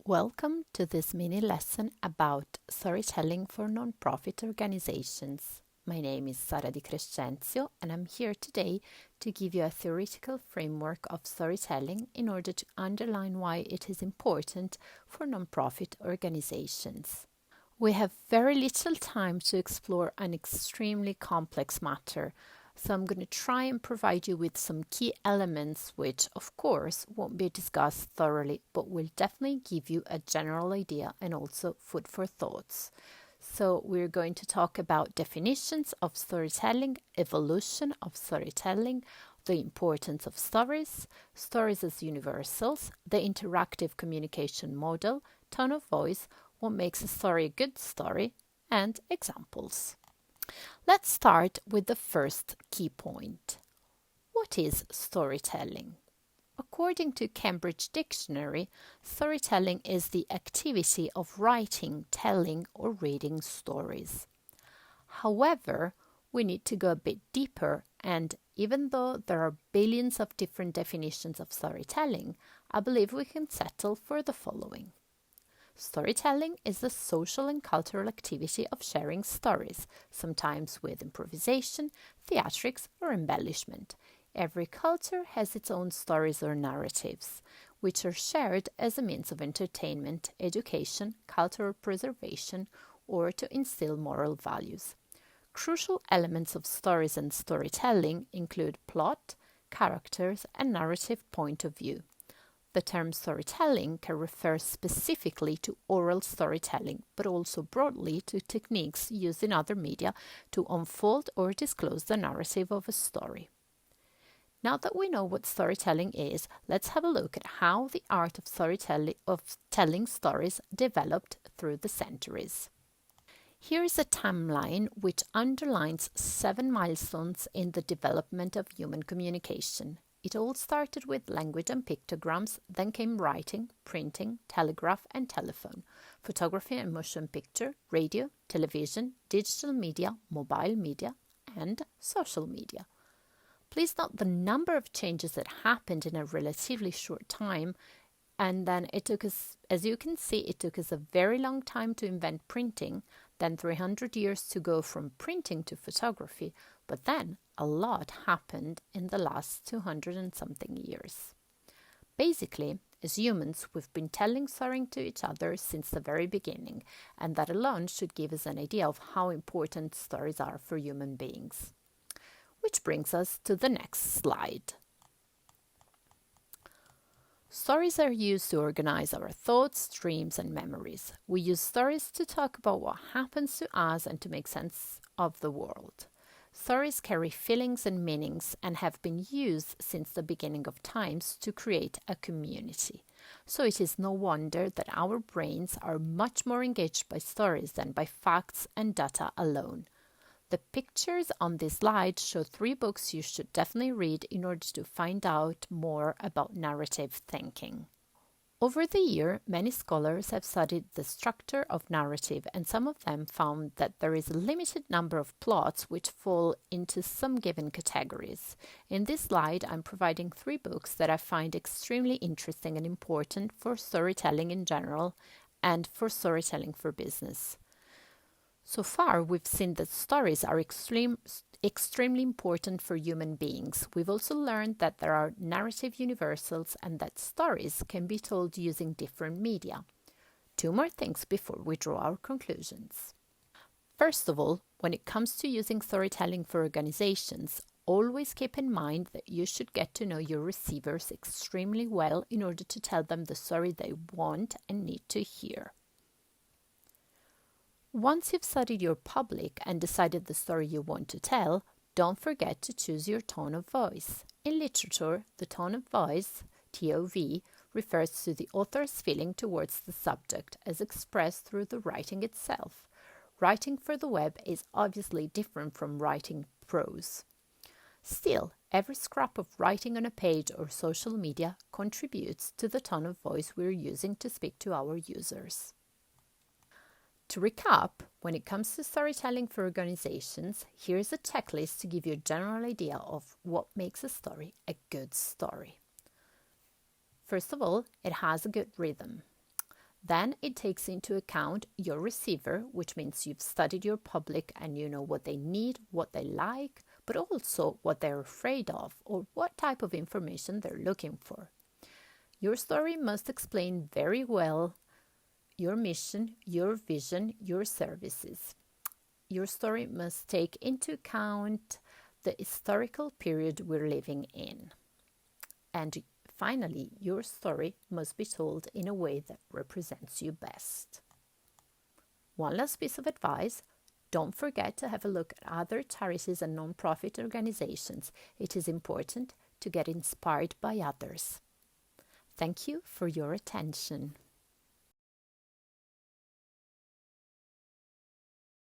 Welcome to this mini lesson about storytelling for non-profit organizations. My name is Sara Di Crescenzio and I'm here today to give you a theoretical framework of storytelling in order to underline why it is important for non-profit organizations. We have very little time to explore an extremely complex matter, so I'm going to try and provide you with some key elements which, of course, won't be discussed thoroughly, but will definitely give you a general idea and also food for thoughts. So we're going to talk about definitions of storytelling, evolution of storytelling, the importance of stories, stories as universals, the interactive communication model, tone of voice, what makes a story a good story, and examples. Let's start with the first key point. What is storytelling? According to Cambridge Dictionary, storytelling is the activity of writing, telling, or reading stories. However, we need to go a bit deeper, and even though there are billions of different definitions of storytelling, I believe we can settle for the following. Storytelling is the social and cultural activity of sharing stories, sometimes with improvisation, theatrics, or embellishment. Every culture has its own stories or narratives, which are shared as a means of entertainment, education, cultural preservation, or to instill moral values. Crucial elements of stories and storytelling include plot, characters, and narrative point of view. The term storytelling can refer specifically to oral storytelling, but also broadly to techniques used in other media to unfold or disclose the narrative of a story. Now that we know what storytelling is, let's have a look at how the art of telling stories developed through the centuries. Here is a timeline which underlines 7 milestones in the development of human communication. It all started with language and pictograms, then came writing, printing, telegraph and telephone, photography and motion picture, radio, television, digital media, mobile media, and social media. Please note the number of changes that happened in a relatively short time, and then it took us, as you can see, it took us a very long time to invent printing, then 300 years to go from printing to photography, but then a lot happened in the last 200 and something years. Basically, as humans, we've been telling stories to each other since the very beginning, and that alone should give us an idea of how important stories are for human beings. Which brings us to the next slide. Stories are used to organize our thoughts, dreams, and memories. We use stories to talk about what happens to us and to make sense of the world. Stories carry feelings and meanings and have been used since the beginning of times to create a community. So it is no wonder that our brains are much more engaged by stories than by facts and data alone. The pictures on this slide show 3 books you should definitely read in order to find out more about narrative thinking. Over the year, many scholars have studied the structure of narrative, and some of them found that there is a limited number of plots which fall into some given categories. In this slide, I'm providing 3 books that I find extremely interesting and important for storytelling in general and for storytelling for business. So far, we've seen that stories are extremely important for human beings. We've also learned that there are narrative universals and that stories can be told using different media. 2 more things before we draw our conclusions. First of all, when it comes to using storytelling for organizations, always keep in mind that you should get to know your receivers extremely well in order to tell them the story they want and need to hear. Once you've studied your public and decided the story you want to tell, don't forget to choose your tone of voice. In literature, the tone of voice, TOV, refers to the author's feeling towards the subject as expressed through the writing itself. Writing for the web is obviously different from writing prose. Still, every scrap of writing on a page or social media contributes to the tone of voice we're using to speak to our users. To recap, when it comes to storytelling for organizations, here's a checklist to give you a general idea of what makes a story a good story. First of all, it has a good rhythm. Then it takes into account your receiver, which means you've studied your public and you know what they need, what they like, but also what they're afraid of or what type of information they're looking for. Your story must explain very well your mission, your vision, your services. Your story must take into account the historical period we're living in. And finally, your story must be told in a way that represents you best. One last piece of advice: don't forget to have a look at other charities and non-profit organizations. It is important to get inspired by others. Thank you for your attention.